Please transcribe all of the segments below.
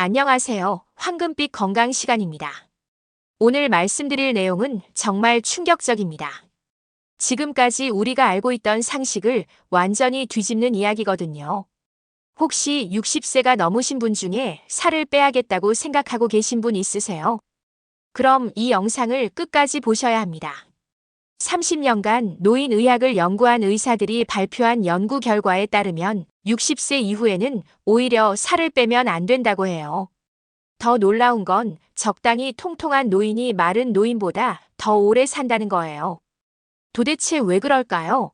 안녕하세요. 황금빛 건강 시간입니다. 오늘 말씀드릴 내용은 정말 충격적입니다. 지금까지 우리가 알고 있던 상식을 완전히 뒤집는 이야기거든요. 혹시 60세가 넘으신 분 중에 살을 빼야겠다고 생각하고 계신 분 있으세요? 그럼 이 영상을 끝까지 보셔야 합니다. 30년간 노인의학을 연구한 의사들이 발표한 연구 결과에 따르면 60세 이후에는 오히려 살을 빼면 안 된다고 해요. 더 놀라운 건 적당히 통통한 노인이 마른 노인보다 더 오래 산다는 거예요. 도대체 왜 그럴까요?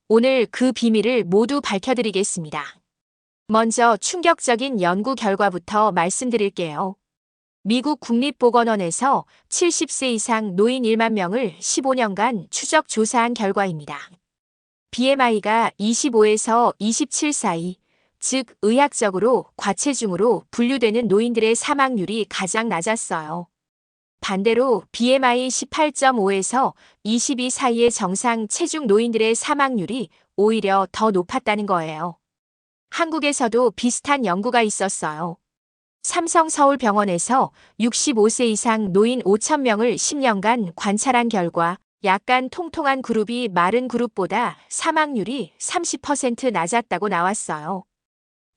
오늘 그 비밀을 모두 밝혀드리겠습니다. 먼저 충격적인 연구 결과부터 말씀드릴게요. 미국 국립보건원에서 70세 이상 노인 1만 명을 15년간 추적 조사한 결과입니다. BMI가 25에서 27 사이, 즉 의학적으로 과체중으로 분류되는 노인들의 사망률이 가장 낮았어요. 반대로 BMI 18.5에서 22 사이의 정상 체중 노인들의 사망률이 오히려 더 높았다는 거예요. 한국에서도 비슷한 연구가 있었어요. 삼성서울병원에서 65세 이상 노인 5,000명을 10년간 관찰한 결과 약간 통통한 그룹이 마른 그룹보다 사망률이 30% 낮았다고 나왔어요.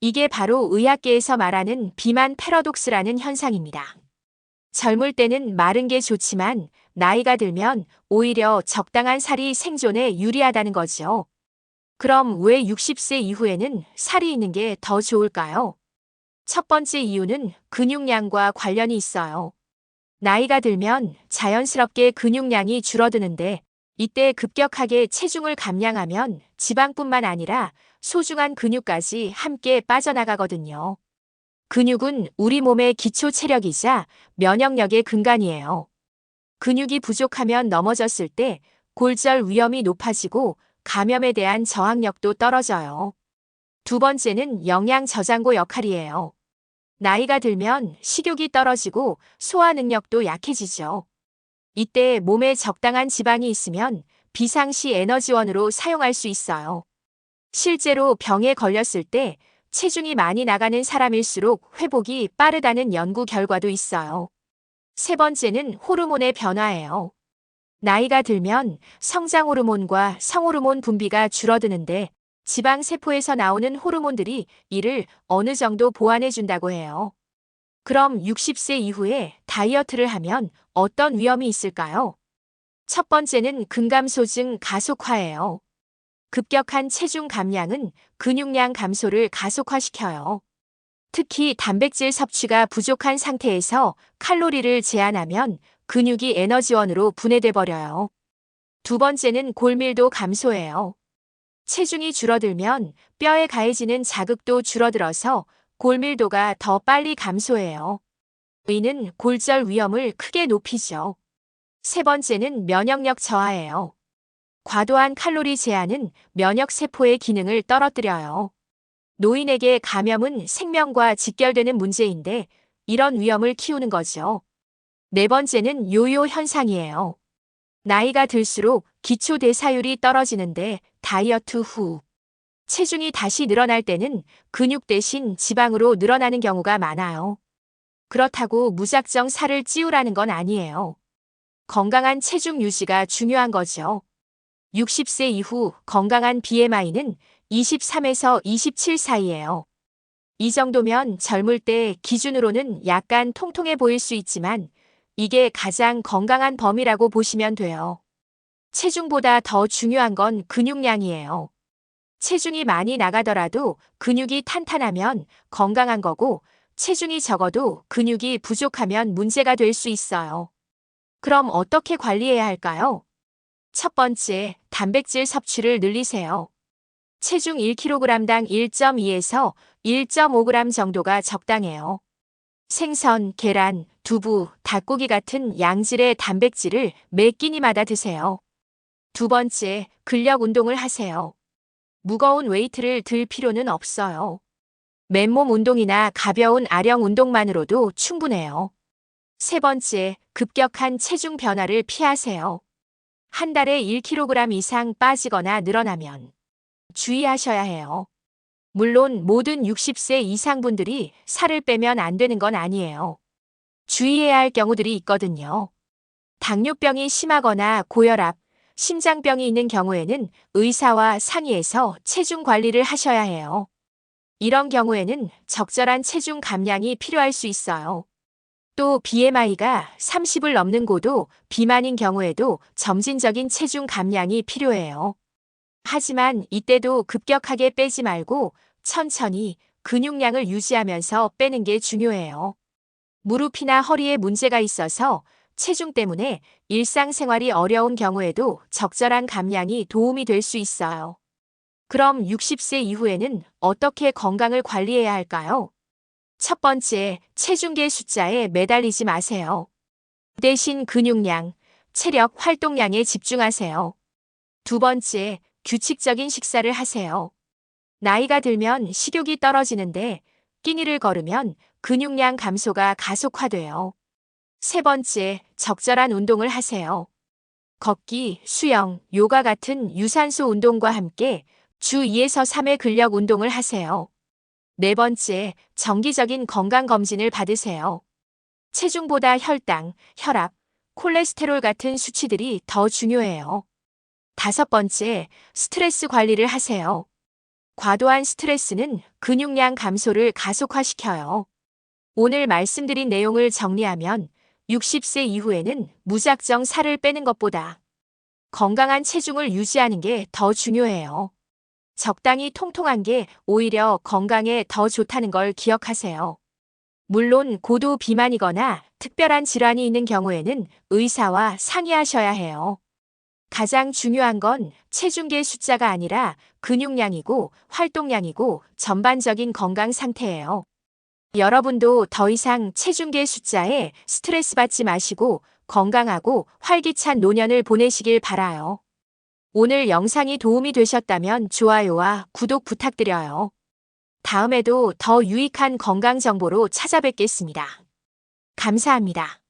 이게 바로 의학계에서 말하는 비만 패러독스라는 현상입니다. 젊을 때는 마른 게 좋지만 나이가 들면 오히려 적당한 살이 생존에 유리하다는 거죠. 그럼 왜 60세 이후에는 살이 있는 게 더 좋을까요? 첫 번째 이유는 근육량과 관련이 있어요. 나이가 들면 자연스럽게 근육량이 줄어드는데 이때 급격하게 체중을 감량하면 지방뿐만 아니라 소중한 근육까지 함께 빠져나가거든요. 근육은 우리 몸의 기초 체력이자 면역력의 근간이에요. 근육이 부족하면 넘어졌을 때 골절 위험이 높아지고 감염에 대한 저항력도 떨어져요. 두 번째는 영양 저장고 역할이에요. 나이가 들면 식욕이 떨어지고 소화 능력도 약해지죠. 이때 몸에 적당한 지방이 있으면 비상시 에너지원으로 사용할 수 있어요. 실제로 병에 걸렸을 때 체중이 많이 나가는 사람일수록 회복이 빠르다는 연구 결과도 있어요. 세 번째는 호르몬의 변화예요. 나이가 들면 성장 호르몬과 성호르몬 분비가 줄어드는데 지방세포에서 나오는 호르몬들이 이를 어느 정도 보완해 준다고 해요. 그럼 60세 이후에 다이어트를 하면 어떤 위험이 있을까요? 첫 번째는 근감소증 가속화예요. 급격한 체중 감량은 근육량 감소를 가속화시켜요. 특히 단백질 섭취가 부족한 상태에서 칼로리를 제한하면 근육이 에너지원으로 분해돼 버려요. 두 번째는 골밀도 감소예요. 체중이 줄어들면 뼈에 가해지는 자극도 줄어들어서 골밀도가 더 빨리 감소해요. 이는 골절 위험을 크게 높이죠. 세 번째는 면역력 저하예요. 과도한 칼로리 제한은 면역세포의 기능을 떨어뜨려요. 노인에게 감염은 생명과 직결되는 문제인데 이런 위험을 키우는 거죠. 네 번째는 요요 현상이에요. 나이가 들수록 기초 대사율이 떨어지는데 다이어트 후 체중이 다시 늘어날 때는 근육 대신 지방으로 늘어나는 경우가 많아요. 그렇다고 무작정 살을 찌우라는 건 아니에요. 건강한 체중 유지가 중요한 거죠. 60세 이후 건강한 BMI는 23에서 27 사이예요. 이 정도면 젊을 때 기준으로는 약간 통통해 보일 수 있지만 이게 가장 건강한 범위라고 보시면 돼요. 체중보다 더 중요한 건 근육량이에요. 체중이 많이 나가더라도 근육이 탄탄하면 건강한 거고 체중이 적어도 근육이 부족하면 문제가 될 수 있어요. 그럼 어떻게 관리해야 할까요? 첫 번째, 단백질 섭취를 늘리세요. 체중 1kg당 1.2에서 1.5g 정도가 적당해요. 생선, 계란, 두부, 닭고기 같은 양질의 단백질을 매 끼니마다 드세요. 두 번째, 근력 운동을 하세요. 무거운 웨이트를 들 필요는 없어요. 맨몸 운동이나 가벼운 아령 운동만으로도 충분해요. 세 번째, 급격한 체중 변화를 피하세요. 한 달에 1kg 이상 빠지거나 늘어나면 주의하셔야 해요. 물론 모든 60세 이상 분들이 살을 빼면 안 되는 건 아니에요. 주의해야 할 경우들이 있거든요. 당뇨병이 심하거나 고혈압, 심장병이 있는 경우에는 의사와 상의해서 체중 관리를 하셔야 해요. 이런 경우에는 적절한 체중 감량이 필요할 수 있어요. 또 BMI가 30을 넘는 고도 비만인 경우에도 점진적인 체중 감량이 필요해요. 하지만 이때도 급격하게 빼지 말고 천천히 근육량을 유지하면서 빼는 게 중요해요. 무릎이나 허리에 문제가 있어서 체중 때문에 일상생활이 어려운 경우에도 적절한 감량이 도움이 될 수 있어요. 그럼 60세 이후에는 어떻게 건강을 관리해야 할까요? 첫 번째, 체중계 숫자에 매달리지 마세요. 대신 근육량, 체력, 활동량에 집중하세요. 두 번째, 규칙적인 식사를 하세요. 나이가 들면 식욕이 떨어지는데 끼니를 걸으면 근육량 감소가 가속화돼요. 세 번째, 적절한 운동을 하세요. 걷기, 수영, 요가 같은 유산소 운동과 함께 주 2에서 3회 근력 운동을 하세요. 네 번째, 정기적인 건강검진을 받으세요. 체중보다 혈당, 혈압, 콜레스테롤 같은 수치들이 더 중요해요. 다섯 번째, 스트레스 관리를 하세요. 과도한 스트레스는 근육량 감소를 가속화시켜요. 오늘 말씀드린 내용을 정리하면 60세 이후에는 무작정 살을 빼는 것보다 건강한 체중을 유지하는 게 더 중요해요. 적당히 통통한 게 오히려 건강에 더 좋다는 걸 기억하세요. 물론 고도 비만이거나 특별한 질환이 있는 경우에는 의사와 상의하셔야 해요. 가장 중요한 건 체중계 숫자가 아니라 근육량이고 활동량이고 전반적인 건강 상태예요. 여러분도 더 이상 체중계 숫자에 스트레스 받지 마시고 건강하고 활기찬 노년을 보내시길 바라요. 오늘 영상이 도움이 되셨다면 좋아요와 구독 부탁드려요. 다음에도 더 유익한 건강 정보로 찾아뵙겠습니다. 감사합니다.